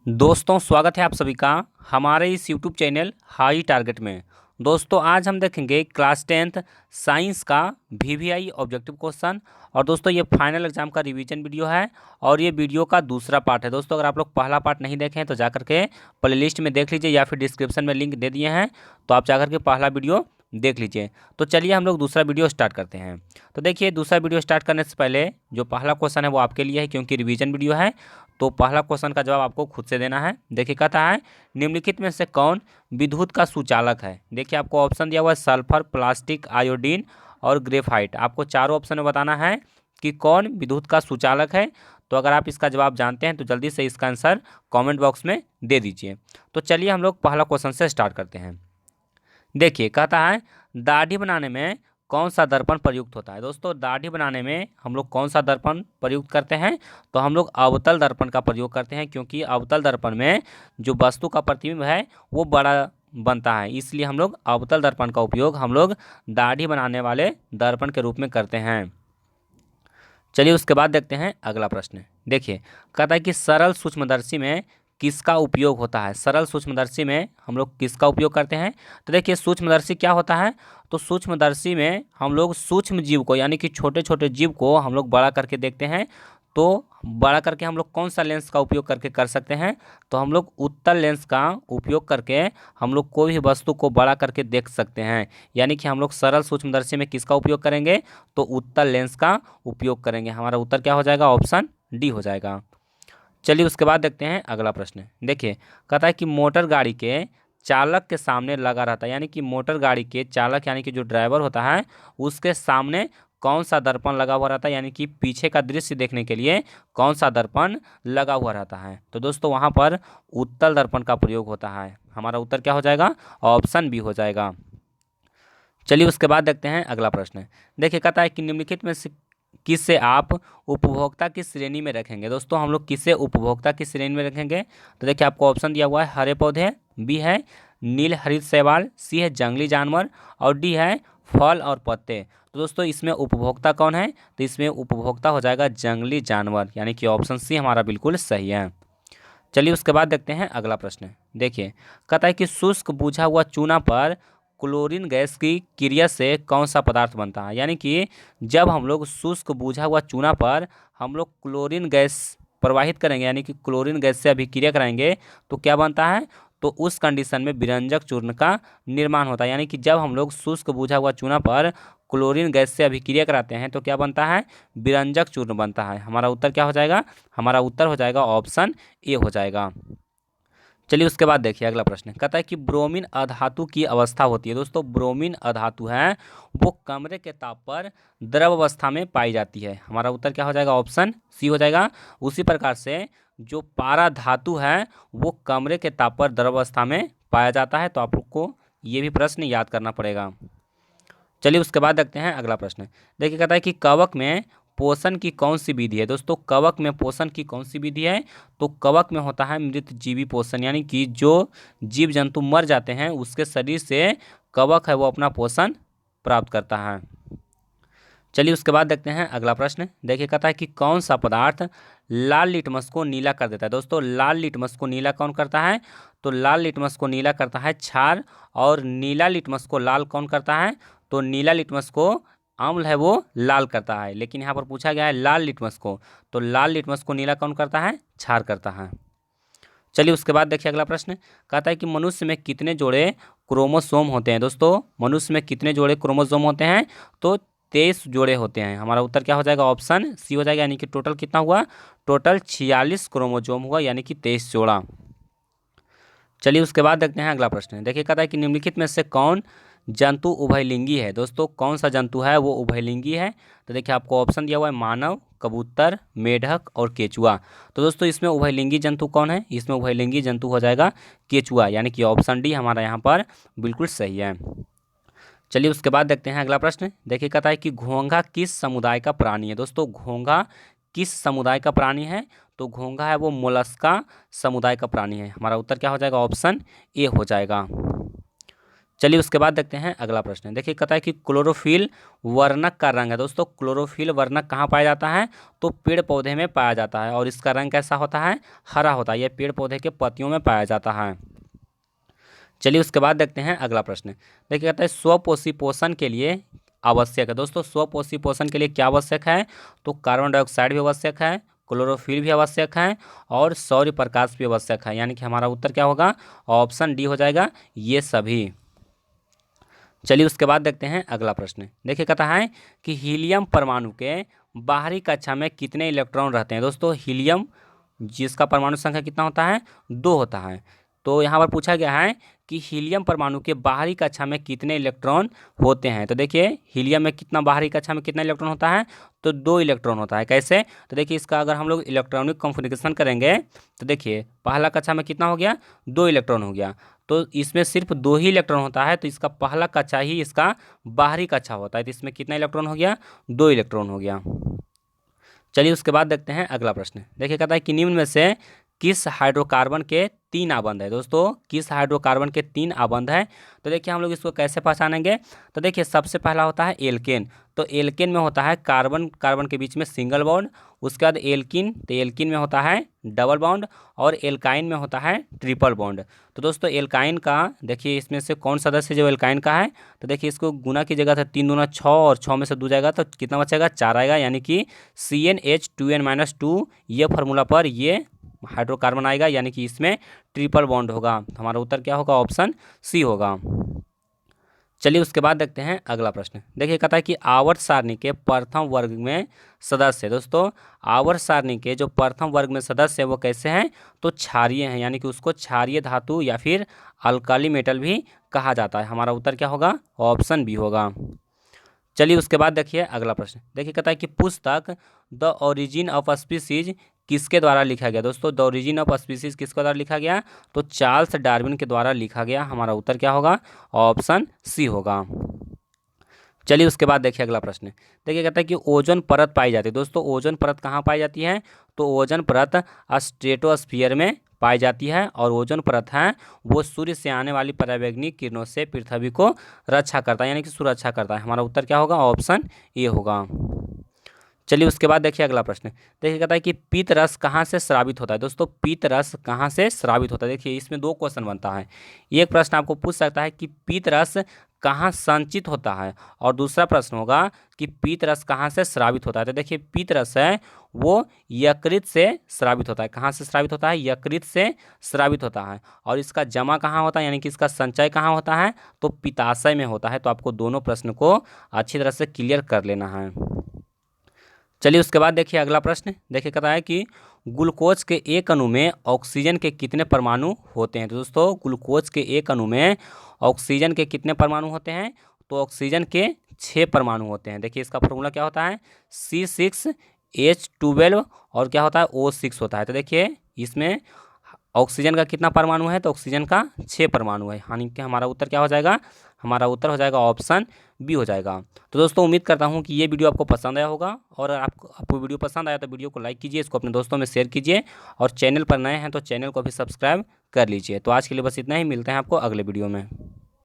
दोस्तों स्वागत है आप सभी का हमारे इस यूट्यूब चैनल हाई टारगेट में। दोस्तों आज हम देखेंगे क्लास 10th साइंस का वीवीआई ऑब्जेक्टिव क्वेश्चन। और दोस्तों ये फाइनल एग्जाम का रिवीजन वीडियो है और ये वीडियो का दूसरा पार्ट है। दोस्तों अगर आप लोग पहला पार्ट नहीं देखें तो जाकर के प्लेलिस्ट में देख लीजिए या फिर डिस्क्रिप्शन में लिंक दे दिए हैं, तो आप जाकर के पहला वीडियो देख लीजिए। तो चलिए हम लोग दूसरा वीडियो स्टार्ट करते हैं। तो देखिए दूसरा वीडियो स्टार्ट करने से पहले जो पहला क्वेश्चन है वो आपके लिए है, क्योंकि रिवीजन वीडियो है। तो पहला क्वेश्चन का जवाब आपको खुद से देना है। देखिए कहता है निम्नलिखित में से कौन विद्युत का सुचालक है। देखिए आपको ऑप्शन दिया हुआ है सल्फर, प्लास्टिक, आयोडीन और ग्रेफाइट। आपको चारों ऑप्शन में बताना है कि कौन विद्युत का सुचालक है। तो अगर आप इसका जवाब जानते हैं तो जल्दी से इसका आंसर कमेंट बॉक्स में दे दीजिए। तो चलिए हम लोग पहला क्वेश्चन से स्टार्ट करते हैं। देखिए कहता है दाढ़ी बनाने में कौन सा दर्पण प्रयुक्त होता है। दोस्तों दाढ़ी बनाने में हम लोग कौन सा दर्पण प्रयुक्त करते हैं, तो हम लोग अवतल दर्पण का प्रयोग करते हैं, क्योंकि अवतल दर्पण में जो वस्तु का प्रतिबिंब है वो बड़ा बनता है, इसलिए हम लोग अवतल दर्पण का उपयोग हम लोग दाढ़ी बनाने वाले दर्पण के रूप में करते हैं। चलिए उसके बाद देखते हैं अगला प्रश्न। देखिए कहता है कि सरल सूक्ष्मदर्शी में किसका उपयोग होता है। सरल सूक्ष्मदर्शी में हम लोग किसका उपयोग करते हैं। तो देखिए सूक्ष्मदर्शी क्या होता है, तो सूक्ष्मदर्शी में हम लोग सूक्ष्म जीव को यानी कि छोटे छोटे जीव को हम लोग बड़ा करके देखते हैं। तो बड़ा करके हम लोग कौन सा लेंस का उपयोग करके कर सकते हैं, तो हम लोग उत्तल लेंस का उपयोग करके हम लोग कोई भी वस्तु को बड़ा करके देख सकते हैं। यानी कि हम लोग सरल सूक्ष्मदर्शी में किसका उपयोग करेंगे, तो उत्तल लेंस का उपयोग करेंगे। हमारा उत्तर क्या हो जाएगा, ऑप्शन डी हो जाएगा। चलिए उसके बाद देखते हैं अगला प्रश्न। देखिए कहता है कि मोटर गाड़ी के चालक के सामने लगा रहता है, यानी कि मोटर गाड़ी के चालक यानी कि जो ड्राइवर होता है उसके सामने कौन सा दर्पण लगा हुआ रहता है, यानी कि पीछे का दृश्य देखने के लिए कौन सा दर्पण लगा हुआ रहता है। तो दोस्तों वहाँ पर उत्तल दर्पण का प्रयोग होता है। हमारा उत्तर क्या हो जाएगा, ऑप्शन बी हो जाएगा। चलिए उसके बाद देखते हैं अगला प्रश्न। देखिए कहता है कि निम्नलिखित में से किससे आप उपभोक्ता की श्रेणी में रखेंगे। दोस्तों हम लोग किसे उपभोक्ता की श्रेणी में रखेंगे, तो देखिए आपको ऑप्शन दिया हुआ है हरे पौधे, बी है नील हरित शैवाल, सी है जंगली जानवर और डी है फल और पत्ते। तो दोस्तों इसमें उपभोक्ता कौन है, तो इसमें उपभोक्ता हो जाएगा जंगली जानवर, यानी कि ऑप्शन सी हमारा बिल्कुल सही है। चलिए उसके बाद देखते हैं अगला प्रश्न। देखिए कहता है कि शुष्क बुझा हुआ चूना पर क्लोरीन गैस की क्रिया से कौन सा पदार्थ बनता है। यानी कि जब हम लोग शुष्क बुझा हुआ चूना पर हम लोग क्लोरीन गैस प्रवाहित करेंगे, यानी कि क्लोरीन गैस से अभिक्रिया कराएंगे, तो क्या बनता है, तो उस कंडीशन में विरंजक चूर्ण का निर्माण होता है। यानी कि जब हम लोग शुष्क बुझा हुआ चूना पर क्लोरीन गैस से अभिक्रिया कराते हैं तो क्या बनता है, विरंजक चूर्ण बनता है। हमारा उत्तर क्या हो जाएगा, हमारा उत्तर हो जाएगा ऑप्शन ए हो जाएगा। चलिए उसके बाद देखिए अगला प्रश्न कहता है कि ब्रोमीन अधातु की अवस्था होती है। दोस्तों ब्रोमीन अधातु है वो कमरे के ताप पर द्रव अवस्था में पाई जाती है। हमारा उत्तर क्या हो जाएगा, ऑप्शन सी हो जाएगा। उसी प्रकार से जो पारा धातु है वो कमरे के ताप पर द्रव अवस्था में पाया जाता है। तो आप लोग को ये भी प्रश्न याद करना पड़ेगा। चलिए उसके बाद देखते हैं अगला प्रश्न। देखिए कहता है कि कवक में पोषण की कौन सी विधि है। दोस्तों कवक में पोषण की कौन सी विधि है, तो कवक में होता है मृत जीवी पोषण, यानी कि जो जीव जंतु मर जाते हैं उसके शरीर से कवक है वो अपना पोषण प्राप्त करता है। चलिए उसके बाद देखते हैं अगला प्रश्न। देखिए कहता है कि कौन सा पदार्थ लाल लिटमस को नीला कर देता है। दोस्तों लाल लिटमस को नीला कौन करता है, तो लाल लिटमस को नीला करता है क्षार, और नीला लिटमस को लाल कौन करता है, तो नीला लिटमस को अम्ल है वो लाल करता है। लेकिन यहाँ पर पूछा गया है लाल लिटमस को, तो लाल लिटमस को नीला कौन करता है, क्षार करता है। चलिए उसके बाद देखिए अगला प्रश्न कहता है कि मनुष्य में कितने जोड़े क्रोमोसोम होते हैं। दोस्तों मनुष्य में कितने जोड़े क्रोमोसोम होते हैं, तो 23 जोड़े होते हैं। हमारा उत्तर क्या हो जाएगा, ऑप्शन सी हो जाएगा। यानी कि टोटल कितना हुआ, टोटल 46 क्रोमोसोम हुआ, यानी कि 23 जोड़ा। चलिए उसके बाद देखते हैं अगला प्रश्न। देखिए कहता है कि निम्नलिखित में से कौन जंतु उभयलिंगी है। दोस्तों कौन सा जंतु है वो उभयलिंगी है, तो देखिए आपको ऑप्शन दिया हुआ है मानव, कबूतर, मेढक और केचुआ। तो दोस्तों इसमें उभयलिंगी जंतु कौन है, इसमें उभयलिंगी जंतु हो जाएगा केचुआ, यानी कि ऑप्शन डी हमारा यहाँ पर बिल्कुल सही है। चलिए उसके बाद देखते हैं अगला प्रश्न। देखिए कहता है कि घोंघा किस समुदाय का प्राणी है। दोस्तों घोंघा किस समुदाय का प्राणी है, तो घोंघा है वो मोलस्का समुदाय का प्राणी है। हमारा उत्तर क्या हो जाएगा, ऑप्शन ए हो जाएगा। चलिए उसके बाद देखते हैं अगला प्रश्न। देखिए कहता है कि क्लोरोफिल वर्णक का रंग है। दोस्तों क्लोरोफिल वर्णक कहाँ पाया जाता है? तो पेड़ पौधे में पाया जाता है और इसका रंग कैसा होता है? हरा होता है। यह पेड़ पौधे के पत्तियों में पाया जाता है। चलिए उसके बाद देखते हैं अगला प्रश्न। देखिए कहता है स्वपोषी पोषण के लिए आवश्यक है। दोस्तों स्वपोषी पोषण के लिए क्या आवश्यक है? तो कार्बन डाइऑक्साइड भी आवश्यक है, क्लोरोफिल भी आवश्यक है और सौर्य प्रकाश भी आवश्यक है। यानी कि हमारा उत्तर क्या होगा? ऑप्शन डी हो जाएगा, ये सभी। चलिए उसके बाद देखते हैं अगला प्रश्न। देखिए कहता है कि हीलियम परमाणु के बाहरी कक्षा में कितने इलेक्ट्रॉन रहते हैं? दोस्तों हीलियम जिसका परमाणु संख्या कितना होता है? 2 होता है। तो यहाँ पर पूछा गया है कि हीलियम परमाणु के बाहरी कक्षा में कितने इलेक्ट्रॉन होते हैं। तो देखिए हीलियम में कितना, बाहरी कक्षा में कितना इलेक्ट्रॉन होता है? तो 2 इलेक्ट्रॉन होता है। कैसे? तो देखिए इसका अगर हम लोग इलेक्ट्रॉनिक कॉन्फ़िगरेशन करेंगे तो देखिए पहला कक्षा में कितना हो गया? 2 इलेक्ट्रॉन हो गया। तो इसमें सिर्फ 2 ही इलेक्ट्रॉन होता है, तो इसका पहला कक्षा ही इसका बाहरी कक्षा होता है। तो इसमें कितना इलेक्ट्रॉन हो गया? 2 इलेक्ट्रॉन हो गया। चलिए उसके बाद देखते हैं अगला प्रश्न। देखिए कहता है कि निम्न में से किस हाइड्रोकार्बन के 3 आबंध है? दोस्तों किस हाइड्रोकार्बन के 3 आबंध है? तो देखिए हम लोग इसको कैसे पहचानेंगे? तो देखिए सबसे पहला होता है एल्केन। तो एल्केन में होता है कार्बन कार्बन के बीच में सिंगल बॉन्ड। उसके बाद एल्किन, तो एल्किन में होता है डबल बॉन्ड और एल्काइन में होता है ट्रिपल बॉन्ड। तो दोस्तों एल्काइन का देखिए इसमें से कौन सदस्य जो एल्काइन का है? तो देखिए इसको गुना की जगह था 3 दूना 6 और 6 में से 2 जाएगा तो कितना बचेगा? 4 आएगा। यानी कि CnH2n-2 ये फार्मूला पर ये हाइड्रोकार्बन आएगा, यानी कि इसमें ट्रिपल बॉन्ड होगा। तो हमारा उत्तर क्या होगा? ऑप्शन सी होगा। चलिए उसके बाद देखते हैं अगला प्रश्न। देखिए कहता है कि आवर्त सारणी के प्रथम वर्ग में सदस्य। दोस्तों आवर्त सारणी के जो प्रथम वर्ग में सदस्य है वो कैसे हैं? तो क्षारीय हैं, यानी कि उसको क्षारीय धातु या फिर अल्काली मेटल भी कहा जाता है। हमारा उत्तर क्या होगा? ऑप्शन बी होगा। चलिए उसके बाद देखिए अगला प्रश्न। देखिए कहता है कि पुस्तक द ओरिजिन ऑफ स्पीसीज किसके द्वारा लिखा गया? दोस्तों द ओरिजिन ऑफ स्पीसीज किसके द्वारा लिखा गया? तो चार्ल्स डार्विन के द्वारा लिखा गया। हमारा उत्तर क्या होगा? ऑप्शन सी होगा। चलिए उसके बाद देखिए अगला प्रश्न। देखिए कहता है कि ओजोन परत पाई जाती है। दोस्तों ओजोन परत कहाँ पाई जाती है? तो ओजोन परत स्ट्रेटोस्फीयर में पाई जाती है और ओजोन परत है वो सूर्य से आने वाली पराबैंगनी किरणों से पृथ्वी को रक्षा करता है, यानी कि सुरक्षा करता है। हमारा उत्तर क्या होगा? ऑप्शन ए होगा। चलिए उसके बाद देखिए अगला प्रश्न। देखिए कहता है कि पीत रस कहाँ से स्रावित होता है? दोस्तों पीत रस कहाँ से स्रावित होता है? देखिए इसमें 2 क्वेश्चन बनता है। एक प्रश्न आपको पूछ सकता है कि पीत रस कहाँ संचित होता है और दूसरा प्रश्न होगा कि पीत रस कहाँ से स्रावित होता है। तो देखिए पीत रस है वो यकृत से स्रावित होता है। कहाँ से स्रावित होता है? यकृत से स्रावित होता है। और इसका जमा कहाँ होता है, यानी कि इसका संचय कहाँ होता है? तो पित्ताशय में होता है। तो आपको दोनों प्रश्न को अच्छी तरह से क्लियर कर लेना है। चलिए उसके बाद देखिए अगला प्रश्न। देखिए कहता है कि ग्लूकोज के एक अणु में ऑक्सीजन के कितने परमाणु होते हैं? तो दोस्तों ग्लूकोज के एक अणु में ऑक्सीजन के कितने परमाणु होते हैं? तो ऑक्सीजन के 6 परमाणु होते हैं। देखिए इसका फॉर्मूला क्या होता है? C6H12 और क्या होता है? O6 होता है। तो देखिए इसमें ऑक्सीजन का कितना परमाणु है? तो ऑक्सीजन का 6 परमाणु है। यानी कि हमारा उत्तर क्या हो जाएगा? हमारा उत्तर हो जाएगा ऑप्शन बी हो जाएगा। तो दोस्तों उम्मीद करता हूं कि ये वीडियो आपको पसंद आया होगा और आपको वीडियो पसंद आया तो वीडियो को लाइक कीजिए, इसको अपने दोस्तों में शेयर कीजिए और चैनल पर नए हैं तो चैनल को भी सब्सक्राइब कर लीजिए। तो आज के लिए बस इतना ही, मिलते हैं आपको अगले वीडियो में।